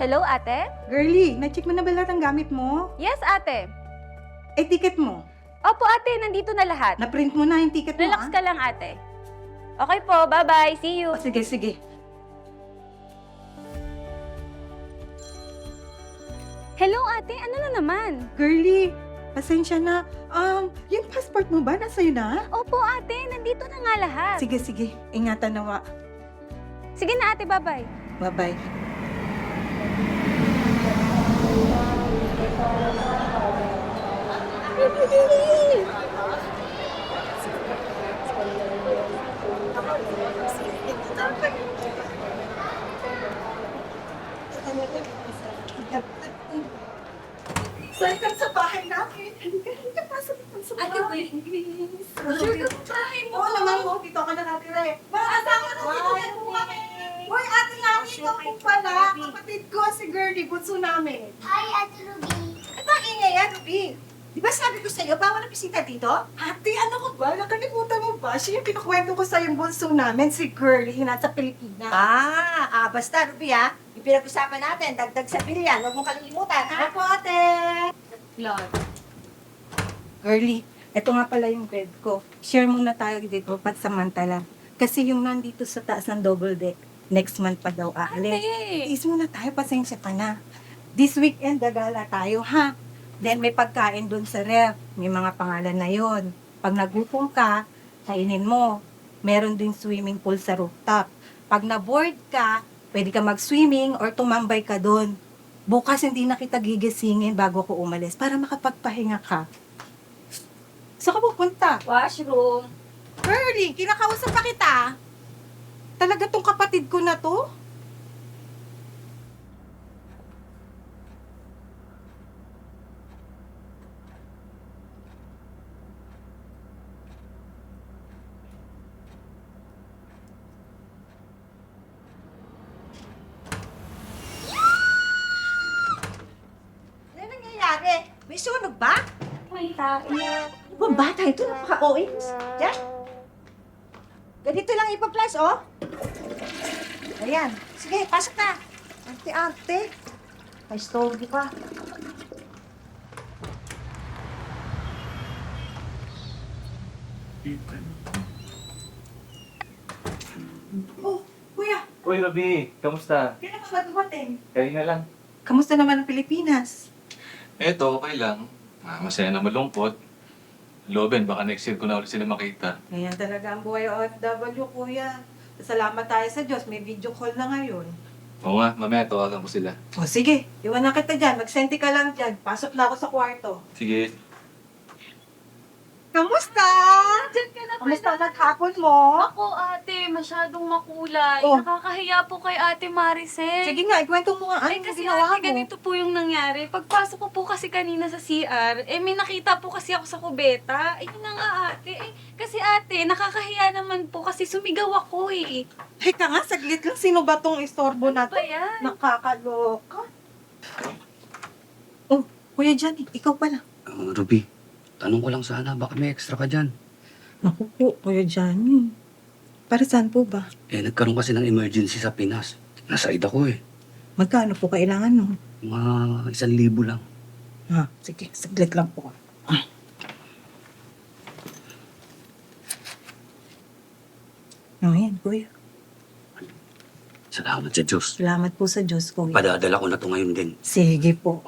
Hello, ate? Girlie, na-check mo na ba lahat ng gamit mo? Yes, ate. Eh, ticket mo. Opo, ate. Nandito na lahat. Na-print mo na yung ticket mo, Relax ka lang, ate. Okay po. Bye-bye. See you. O, sige, sige. Hello, ate. Ano na naman? Girlie, pasensya na. Yung passport mo ba? Nasa'yo na? Opo, ate. Nandito na nga lahat. Sige, sige. Ingatan nawa. Sige na, ate. Bye-bye. Bye-bye. Halika sa bahay namin. Halika, pasok ka sa bahay. Ate, wait. Sure ka sa bahay mo. Oo naman mo, dito ka na natira eh. Mga asawa na dito na po kami. Hoy, ate namin, ito po pala. Kapatid ko, si Gertie, bunso namin. Hi, Ate Ruby. Ano ang ingay yan, Ruby? Di ba sabi ko sa'yo, bawal ang bisita dito? Ate, ano ko ba? Nakalimutan mo ba? Siya yung pinukwento ko sa yung bunso namin, si Girlie, yung nasa Pilipinas. Basta, Ruby, ha? Yung pinag-usapan natin, dagdag sa bilyan, huwag mong kalimutan, ha? Ako, ate. Lord. Girlie, ito nga pala yung bed ko. Share muna tayo dito, pansamantala. Kasi yung nandito sa taas ng double deck, next month pa daw aalis. Ate. Is muna tayo, pasensya ka na. This weekend, gagala tayo, ha? Then may pagkain dun sa ref. May mga pangalan na yon. Pag nagutom ka, kainin mo. Meron din swimming pool sa rooftop. Pag na-bored ka, pwede ka mag-swimming or tumambay ka dun. Bukas hindi na kita gigisingin bago ko umalis para makapagpahinga ka. Saan ka pupunta? Washroom. Girlie, kinakausap pa kita. Talaga tong kapatid ko na to? Ano nangyayari? May sunog ba? May tayo. Ibang bata ito, napaka-OA. Yan. Ganito lang ipa-flash, oh. Ayan. Sige, pasok na. Ante-ante. Pa-story pa. Oh, kuya, Uy, Robbie, kamusta? kailan ka ba dumating? Kanina lang. Kamusta naman ang Pilipinas? Eto, okay lang. Masaya na malungkot. Loben, baka next year ko na ulit sila makita. Ganyan talaga ang buhay OFW, kuya. Salamat tayo sa Diyos, may video call na ngayon. Oo nga, mamaya tawagan ko sila. O sige, iwan na kita dyan. Magsenti ka lang dyan. Pasok na ako sa kwarto. Sige. Kamusta? Diyan ka na Kamusta ang naghapon mo? Ako, ate. Masyadong makulay. Oh. Nakakahiya po kay ate Maricel. Sige nga, ikwento mo nga. Ano Ay, yung kasi ginawa ate, mo? ganito po yung nangyari. Pagpasok ko po kasi kanina sa CR, may nakita po kasi ako sa kubeta. Ayun na nga, ate. Kasi ate, nakakahiya naman po kasi sumigaw ako eh. Teka nga, saglit lang. Sino ba tong istorbo na Ano to? ba yan? Nakakaloka. Oh, Kuya Johnny, ikaw pala. Ruby, tanong ko lang sana, baka may extra ka dyan. Naku po, Kuya Johnny. Para saan po ba? Nagkaroon kasi ng emergency sa Pinas. Nasa ida ko Magkano po kailangan no? Mga 1,000 lang. Ha, sige, saglit lang po. Yan, Kuya. Salamat sa Diyos. Salamat po sa Diyos, Kuya. Padadala ko na to ngayon din. Sige po.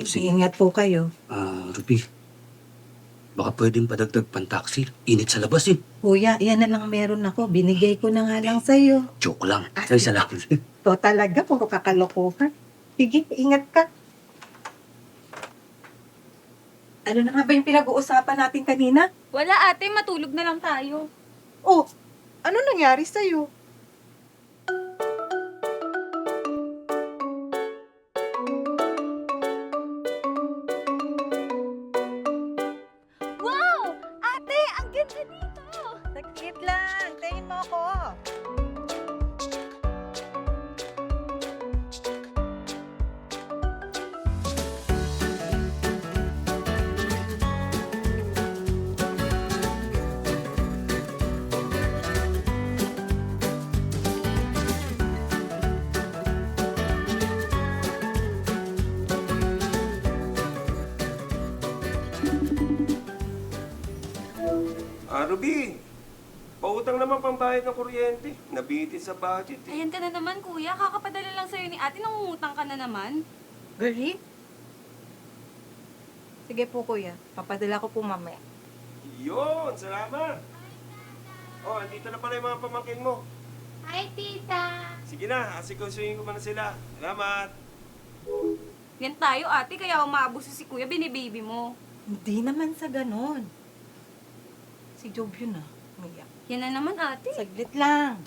Sige. Ingat po kayo. Ruby, baka pwedeng padagdag pang-taxi. Init sa labas Kuya, yan na lang meron ako. Binigay ko na nga lang sa'yo. Joke lang. Ay, salamat. To talaga, puro kakalokohan. Sige, ingat ka. Ano na nga ba yung pinag-uusapan natin kanina? Wala ate, matulog na lang tayo. Oh, ano nangyari sa'yo? Wow! Ate, ang ganda dito! Saglit lang. Tayin mo ako. Ruby, pautang naman pambayad ng kuryente. Nabitin sa budget eh. Ayan ka na naman, kuya. Kakapadala lang sa'yo ni ate. Nangungutang ka na naman. Girlie? Sige po, kuya. Papadala ko po mamaya. Yun, salamat. Oh, andito na pala yung mga pamangkin mo. Hi, tita. Sige na, asikusuhin ko na sila. Salamat. Yan tayo, ate. Kaya umaabuso si kuya, binibaby mo. Hindi naman sa ganon. Si Job yun ah. Umiyak. Yan na naman, ate. Saglit lang.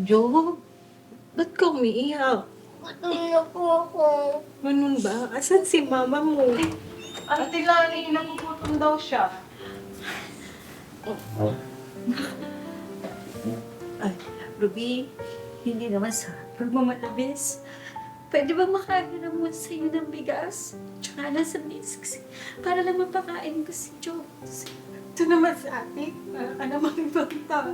Job, ba't ka umiiyak? Iyak po ako. Ganun ba? Asan si mama mo? Ate Lani, nagugutom daw siya. Ay, Ruby, hindi naman sa pagmamalabis. Pwede ba makain naman sa'yo ng bigas? Tsaka nasa discs para lang mapakain ko si Joe. Ito naman sa ate. Para ka namang ibang tao.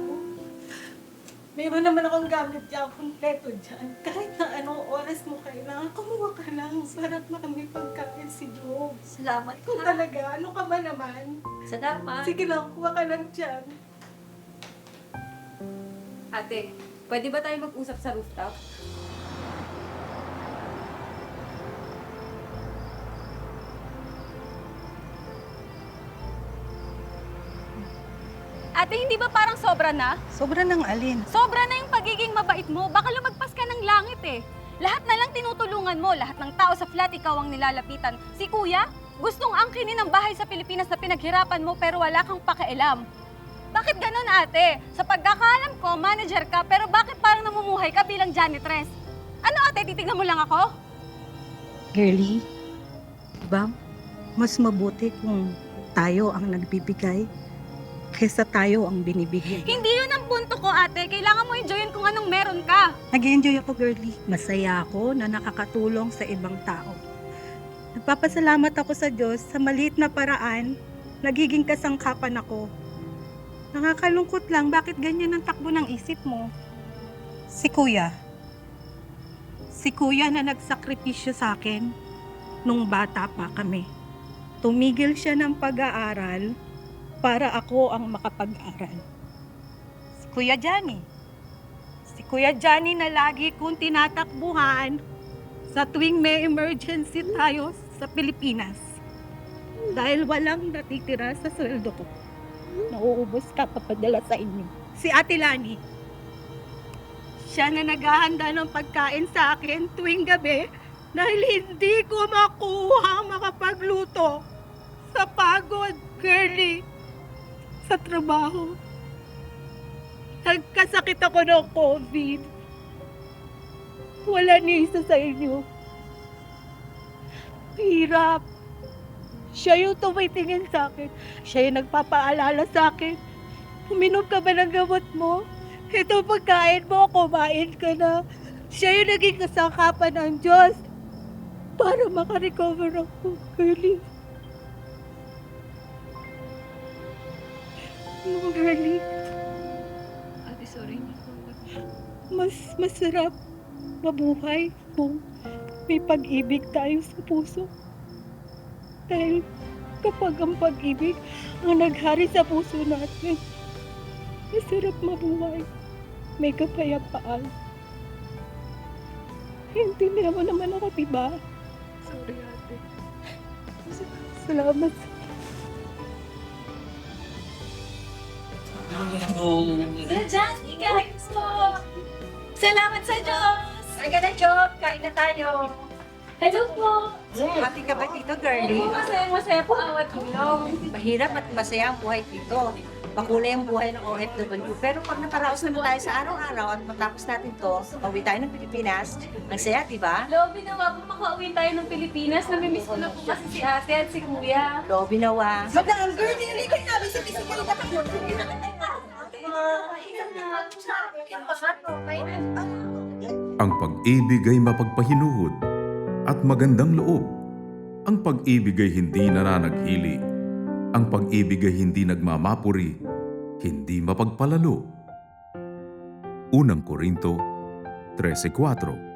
Meron naman akong gamit dyan, kompleto dyan. Kahit na anong oras mo kailangan, kumuha ka lang para marami pagkain si Job. Salamat Kung ha. talaga, ano ka ba naman? Salamat. Sige lang, kuha ka lang dyan. Ate, pwede ba tayo mag-usap sa rooftop? Ate, hindi ba parang sobra na? Sobra ng alin. Sobra na yung pagiging mabait mo. Baka lumagpas ka ng langit eh. Lahat na lang tinutulungan mo. Lahat ng tao sa flat, ikaw ang nilalapitan. Si kuya, gustong angkinin ang bahay sa Pilipinas na pinaghirapan mo pero wala kang pakialam. Bakit ganun, ate? Sa pagkakaalam ko, manager ka, pero bakit parang namumuhay ka bilang janitress? Ano, ate? Titignan mo lang ako? Girlie, diba? Mas mabuti kung tayo ang nagbibigay kesa tayo ang binibigyan. Hindi yun ang punto ko, ate. Kailangan mo enjoyin kung anong meron ka. Nag-enjoy ako, girlie. Masaya ako na nakakatulong sa ibang tao. Nagpapasalamat ako sa Diyos sa maliit na paraan, nagiging kasangkapan ako. Nakakalungkot lang, bakit ganyan ang takbo ng isip mo? Si Kuya. Si Kuya na nagsakripisyo sa akin nung bata pa kami. Tumigil siya ng pag-aaral para ako ang makapag-aral. Si Kuya Johnny. Si Kuya Johnny na lagi kong tinatakbuhan sa tuwing may emergency tayo sa Pilipinas. Dahil walang natitira sa sweldo ko. Nauubos ka papadala sa inyo. Si Ate Lani. Siya na naghahanda ng pagkain sa akin tuwing gabi dahil hindi ko makuha makapagluto sa pagod, girlie, sa trabaho. Nagkasakit ako ng COVID. Wala ni isa sa inyo. Hirap. Siya yung tumitingin sa akin. Siya yung nagpapaalala sa akin. Uminom ka ba ng gamot mo? Ito pagkain mo, kumain ka na. Siya yung naging kasangkapan ng Diyos para makarecover ako, girlie. No, girlie. Ate, sorry. Mas masarap mabuhay kung may pag-ibig tayo sa puso. Dahil kapag ang pag-ibig ang naghari sa puso natin, masarap mabuhay. May kapayapaan. Intindihan mo naman ako, diba? Sorry, ate. Salamat. Sir Johnny, kain po. Salamat sa Diyos. Ay, na, Job. Kain na tayo. Hello po. Pati ka ba dito, girlie? Masaya po awat ilong. Mahirap at masaya ang buhay dito. Makulay ang buhay ng OFW. Pero pag naparaos naman tayo sa araw-araw at matapos natin to, pauwi tayo ng Pilipinas, ang saya, di ba? Lobby nawa po makauwi tayo ng Pilipinas. Namimiss ko na po kasi si ate at si kuya. Lobi nawa. Madam, girlie, hindi ko namin sa physical na kayo. Ang pag-ibig ay mapagpahinuhod at magandang loob. Ang pag-ibig ay hindi nananaghili. Ang pag-ibig ay hindi nagmamapuri, hindi mapagpalalo. Unang Korinto 13:4